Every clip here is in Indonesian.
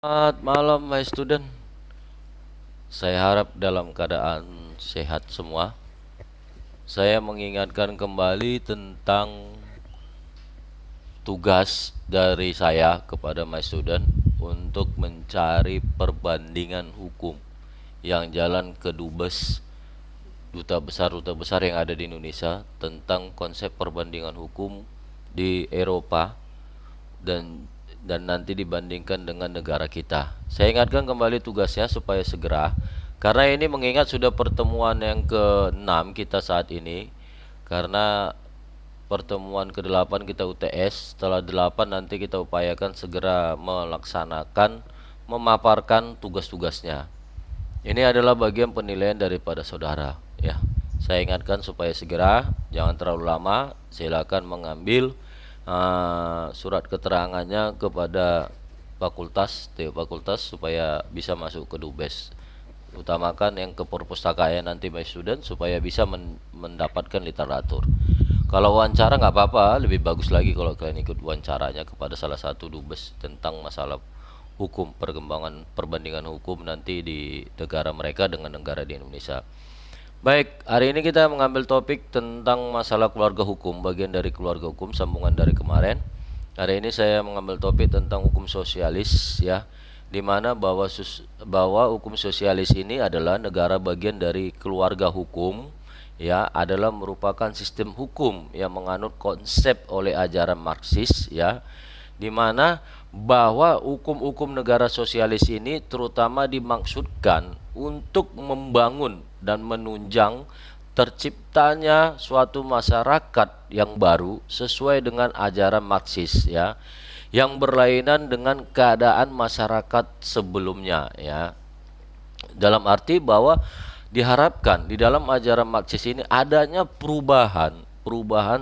Selamat malam, my student. Saya harap dalam keadaan sehat semua. Saya mengingatkan kembali tentang tugas dari saya kepada my student untuk mencari perbandingan hukum yang jalan ke Dubes, duta besar yang ada di Indonesia, tentang konsep perbandingan hukum di Eropa dan nanti dibandingkan dengan negara kita. Saya ingatkan kembali tugasnya supaya segera, karena ini mengingat sudah pertemuan yang ke-6 kita saat ini. Karena pertemuan ke-8 kita UTS, setelah 8 nanti kita upayakan segera melaksanakan, memaparkan tugas-tugasnya. Ini adalah bagian penilaian daripada saudara, ya. Saya ingatkan supaya segera, jangan terlalu lama. Silakan mengambil surat keterangannya kepada fakultas supaya bisa masuk ke Dubes. Utamakan yang ke perpustakaan nanti my student supaya bisa mendapatkan literatur. Kalau wawancara nggak apa-apa, lebih bagus lagi kalau kalian ikut wawancaranya kepada salah satu Dubes tentang masalah hukum, perkembangan perbandingan hukum nanti di negara mereka dengan negara di Indonesia. Baik, hari ini kita mengambil topik tentang masalah keluarga hukum, bagian dari keluarga hukum, sambungan dari kemarin. Hari ini saya mengambil topik tentang hukum sosialis, ya, di mana bahwa hukum sosialis ini adalah negara bagian dari keluarga hukum, ya, adalah merupakan sistem hukum yang menganut konsep oleh ajaran Marxis, ya, di mana bahwa hukum-hukum negara sosialis ini terutama dimaksudkan untuk membangun dan menunjang terciptanya suatu masyarakat yang baru sesuai dengan ajaran Marxis, ya, yang berlainan dengan keadaan masyarakat sebelumnya, ya. Dalam arti bahwa diharapkan di dalam ajaran Marxis ini adanya perubahan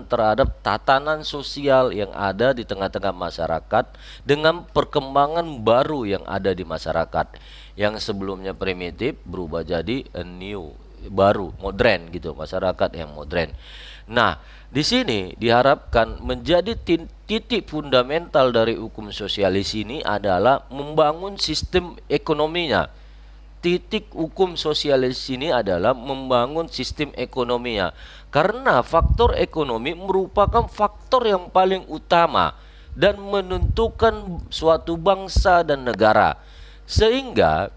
terhadap tatanan sosial yang ada di tengah-tengah masyarakat dengan perkembangan baru yang ada di masyarakat, yang sebelumnya primitif berubah jadi new, baru, modern gitu, masyarakat yang modern. Nah, di sini diharapkan menjadi titik fundamental dari hukum sosialis ini adalah membangun sistem ekonominya. Titik hukum sosialis ini adalah membangun sistem ekonominya, karena faktor ekonomi merupakan faktor yang paling utama dan menentukan suatu bangsa dan negara, sehingga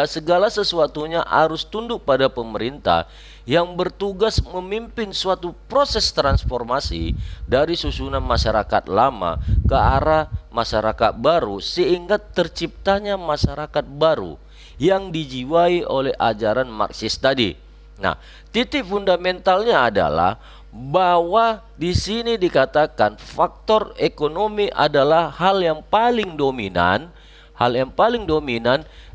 segala sesuatunya harus tunduk pada pemerintah yang bertugas memimpin suatu proses transformasi dari susunan masyarakat lama ke arah masyarakat baru, sehingga terciptanya masyarakat baru yang dijiwai oleh ajaran Marxis tadi. Nah, titik fundamentalnya adalah bahwa di sini dikatakan faktor ekonomi adalah hal yang paling dominan,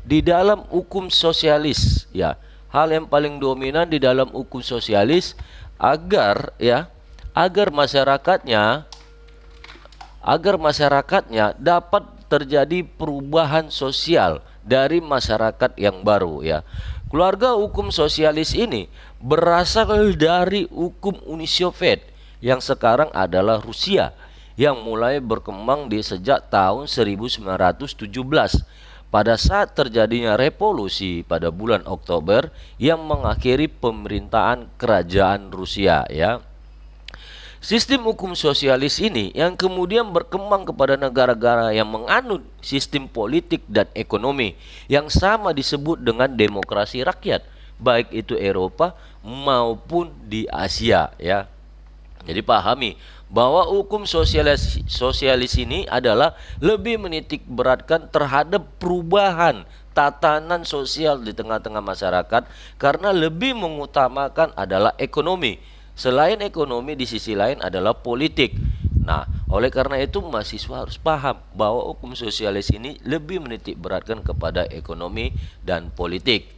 di dalam hukum sosialis, ya. Hal yang paling dominan di dalam hukum sosialis agar, ya, agar masyarakatnya dapat terjadi perubahan sosial dari masyarakat yang baru, ya. Keluarga hukum sosialis ini berasal dari hukum Uni Soviet yang sekarang adalah Rusia, yang mulai berkembang di sejak tahun 1917 pada saat terjadinya revolusi pada bulan Oktober yang mengakhiri pemerintahan kerajaan Rusia, ya. Sistem hukum sosialis ini yang kemudian berkembang kepada negara-negara yang menganut sistem politik dan ekonomi yang sama disebut dengan demokrasi rakyat, baik itu Eropa maupun di Asia, ya. Jadi pahami bahwa hukum sosialis ini adalah lebih menitik beratkan terhadap perubahan tatanan sosial di tengah-tengah masyarakat, karena lebih mengutamakan adalah ekonomi. Selain ekonomi, di sisi lain adalah politik. Nah, oleh karena itu mahasiswa harus paham bahwa hukum sosialis ini lebih menitik beratkan kepada ekonomi dan politik.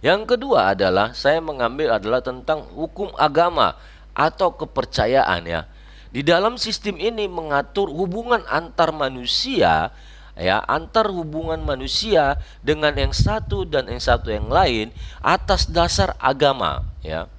Yang kedua adalah saya mengambil adalah tentang hukum agama atau kepercayaan, ya. Di dalam sistem ini mengatur hubungan antar manusia, ya, antar hubungan manusia dengan yang satu dan yang satu yang lain atas dasar agama, ya.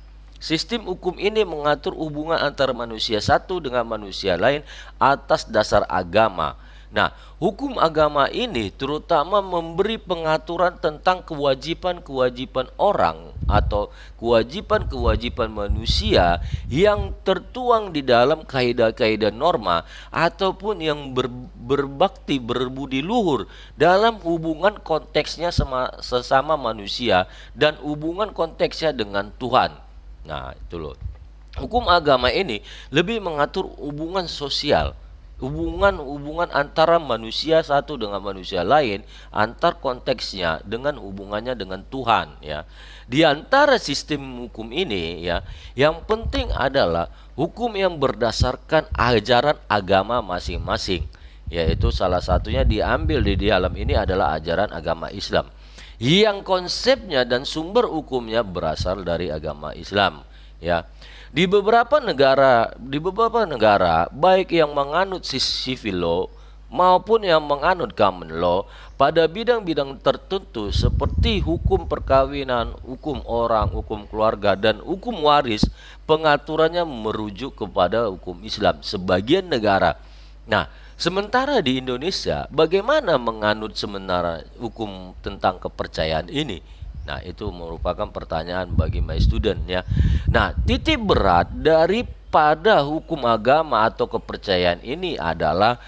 Sistem hukum ini mengatur hubungan antara manusia satu dengan manusia lain atas dasar agama. Nah, hukum agama ini terutama memberi pengaturan tentang kewajiban-kewajiban orang atau kewajiban-kewajiban manusia yang tertuang di dalam kaidah-kaidah norma ataupun yang berbakti berbudi luhur dalam hubungan konteksnya sesama manusia dan hubungan konteksnya dengan Tuhan. Nah, itu loh. Hukum agama ini lebih mengatur hubungan sosial, hubungan antara manusia satu dengan manusia lain, antar konteksnya dengan hubungannya dengan Tuhan, ya. Di antara sistem hukum ini, ya, yang penting adalah hukum yang berdasarkan ajaran agama masing-masing, yaitu salah satunya diambil di dalam ini adalah ajaran agama Islam yang konsepnya dan sumber hukumnya berasal dari agama Islam, ya. Di beberapa negara baik yang menganut civil law maupun yang menganut common law pada bidang-bidang tertentu seperti hukum perkawinan, hukum orang, hukum keluarga dan hukum waris, pengaturannya merujuk kepada hukum Islam sebagian negara. Nah, sementara di Indonesia bagaimana menganut sementara hukum tentang kepercayaan ini? Nah, itu merupakan pertanyaan bagi my student, ya. Nah, titik berat daripada hukum agama atau kepercayaan ini adalah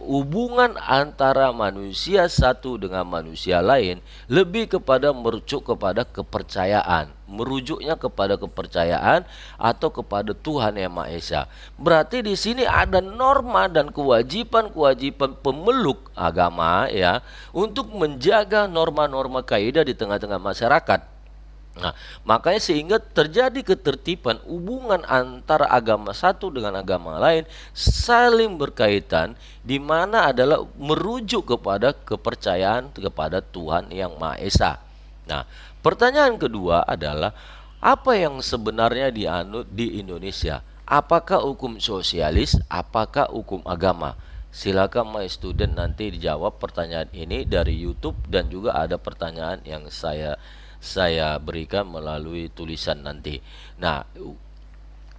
hubungan antara manusia satu dengan manusia lain lebih kepada merujuk kepada kepercayaan, merujuknya kepada kepercayaan atau kepada Tuhan Yang Maha Esa. Berarti di sini ada norma dan kewajiban-kewajiban pemeluk agama, ya, untuk menjaga norma-norma kaidah di tengah-tengah masyarakat. Nah, makanya sehingga terjadi ketertiban hubungan antara agama satu dengan agama lain saling berkaitan, di mana adalah merujuk kepada kepercayaan kepada Tuhan Yang Maha Esa. Nah, pertanyaan kedua adalah apa yang sebenarnya dianut di Indonesia? Apakah hukum sosialis? Apakah hukum agama? Silakan my student nanti dijawab pertanyaan ini dari YouTube dan juga ada pertanyaan yang saya berikan melalui tulisan nanti. Nah,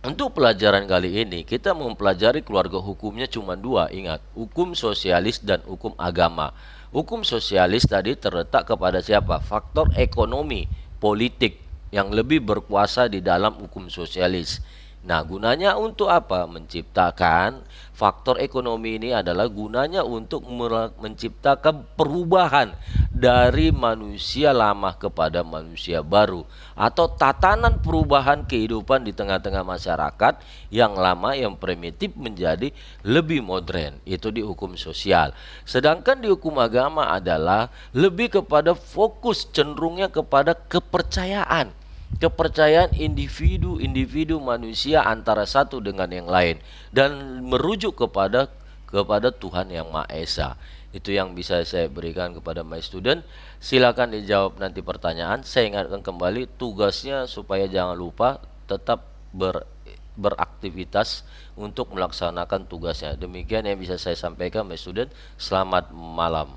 untuk pelajaran kali ini kita mempelajari keluarga hukumnya cuma dua. Ingat, hukum sosialis dan hukum agama. Hukum sosialis tadi terletak kepada siapa? Faktor ekonomi, politik yang lebih berkuasa di dalam hukum sosialis. Nah, gunanya untuk apa? Menciptakan faktor ekonomi ini adalah gunanya untuk menciptakan perubahan dari manusia lama kepada manusia baru atau tatanan perubahan kehidupan di tengah-tengah masyarakat yang lama yang primitif menjadi lebih modern. Itu di hukum sosial. Sedangkan di hukum agama adalah lebih kepada fokus cenderungnya kepada kepercayaan individu manusia antara satu dengan yang lain dan merujuk kepada Tuhan Yang Maha Esa. Itu yang bisa saya berikan kepada my student. Silakan dijawab nanti pertanyaan. Saya ingatkan kembali tugasnya supaya jangan lupa tetap beraktivitas untuk melaksanakan tugasnya. Demikian yang bisa saya sampaikan my student. Selamat malam.